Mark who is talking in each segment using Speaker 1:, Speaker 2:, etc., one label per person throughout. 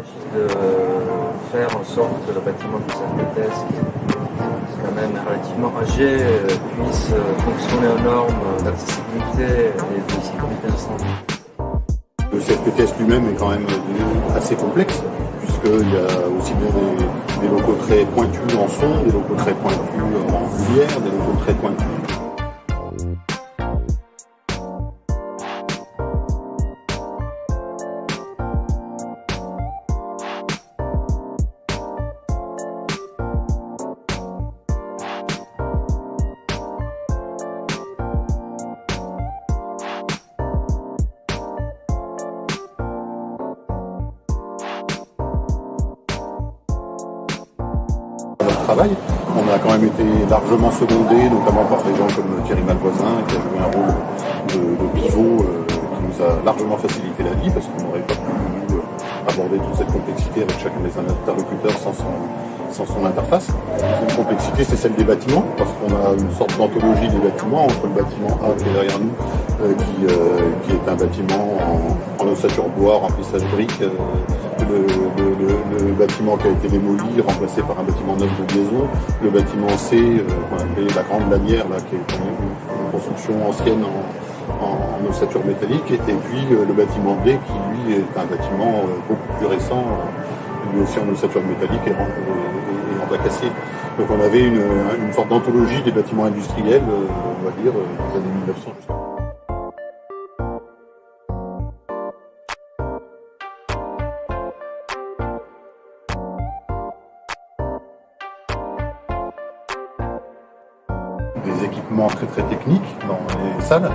Speaker 1: s'agit de faire en sorte que le bâtiment du CFPTS, qui est quand même relativement âgé, puisse fonctionner aux normes d'accessibilité et de sécurité incendie.
Speaker 2: Le CFPTS lui-même est quand même assez complexe, puisqu'il y a aussi bien des locaux très pointus en son, des locaux très pointus en lumière, des locaux très pointus. Travail. On a quand même été largement secondé, notamment par des gens comme Thierry Malvoisin, qui a joué un rôle de pivot qui nous a largement facilité la vie, parce qu'on n'aurait pas pu aborder toute cette complexité avec chacun des interlocuteurs sans son interface. Une complexité, c'est celle des bâtiments, parce qu'on a une sorte d'anthologie des bâtiments, entre le bâtiment A qui est derrière nous, qui est un bâtiment en ossature bois, remplissage briques, le bâtiment qui a été démoli, remplacé par un bâtiment neuf de liaison, le bâtiment C, qu'on appelait la Grande Lanière, là, qui est une construction ancienne en ossature métallique, et puis le bâtiment D, qui lui est un bâtiment beaucoup plus récent, lui aussi en ossature métallique et en bois cassé. Donc on avait une sorte d'anthologie des bâtiments industriels, on va dire, des années 1900 jusqu'à. Des équipements très très techniques dans les salles,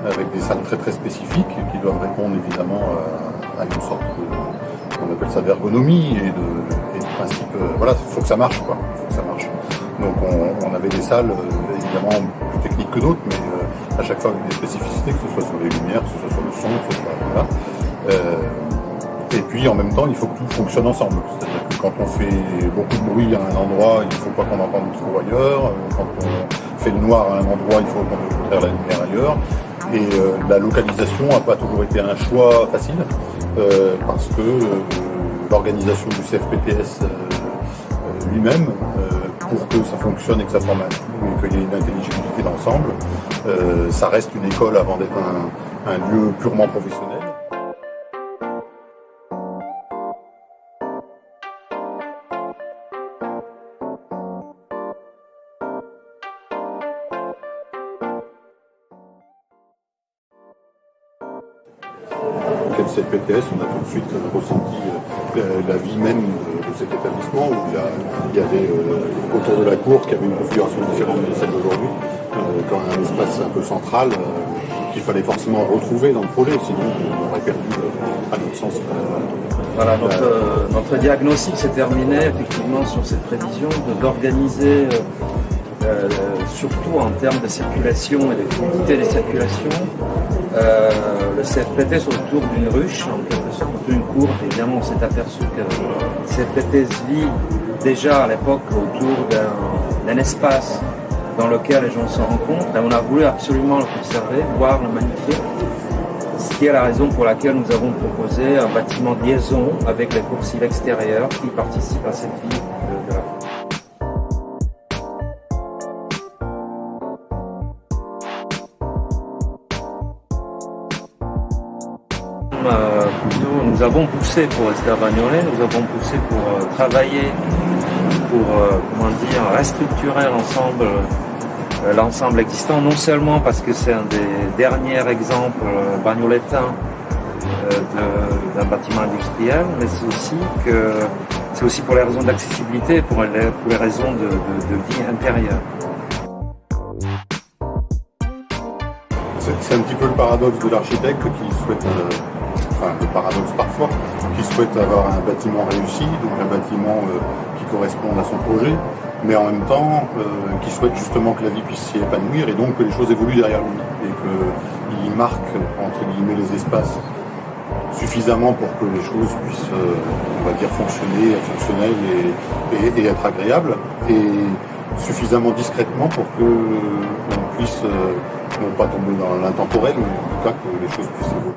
Speaker 2: avec des salles très très spécifiques qui doivent répondre évidemment à une sorte on appelle ça d'ergonomie et de principe, voilà, il faut que ça marche quoi, faut que ça marche. Donc on avait des salles évidemment plus techniques que d'autres, mais à chaque fois avec des spécificités, que ce soit sur les lumières, que ce soit sur le son, que ce soit voilà. Et puis en même temps, il faut que tout fonctionne ensemble. C'est-à-dire que quand on fait beaucoup de bruit à un endroit, il ne faut pas qu'on entende trop ailleurs. Quand on fait le noir à un endroit, il faut qu'on faire la lumière ailleurs. Et la localisation n'a pas toujours été un choix facile, parce que l'organisation du CFPTS lui-même, pour que ça fonctionne et que ça forme un tout et qu'il y ait une intelligibilité d'ensemble, ça reste une école avant d'être un lieu purement professionnel. Le CFPTS, on a tout de suite ressenti la vie même de cet établissement, où il y avait autour de la cour, qui avait une configuration différente de celle d'aujourd'hui, quand un espace un peu central qu'il fallait forcément retrouver dans le projet, sinon on aurait perdu à notre sens.
Speaker 1: Voilà, notre diagnostic s'est terminé effectivement sur cette prévision d'organiser surtout en termes de circulation et de fluidité des circulations, le CFPTS autour d'une ruche, en quelque sorte, d'une cour. Évidemment, on s'est aperçu que le CFPTS vit déjà à l'époque autour d'un espace dans lequel les gens se rencontrent. Et on a voulu absolument le conserver, voire le magnifier. Ce qui est la raison pour laquelle nous avons proposé un bâtiment de liaison avec les coursives extérieures qui participent à cette vie de la cour. Nous avons poussé pour Esther Bagnolet, nous avons poussé pour travailler, pour restructurer l'ensemble existant, non seulement parce que c'est un des derniers exemples bagnoletins d'un bâtiment industriel, mais c'est aussi pour les raisons d'accessibilité, pour les raisons de vie intérieure.
Speaker 2: C'est un petit peu le paradoxe de l'architecte qui souhaite, le paradoxe parfois, qui souhaite avoir un bâtiment réussi, donc un bâtiment qui corresponde à son projet, mais en même temps qui souhaite justement que la vie puisse s'y épanouir et donc que les choses évoluent derrière lui et qu'il marque entre guillemets les espaces suffisamment pour que les choses puissent, on va dire, fonctionner, être fonctionnelles et être agréables, et suffisamment discrètement pour que on puisse non pas tomber dans l'intemporel, mais en tout cas que les choses puissent évoluer.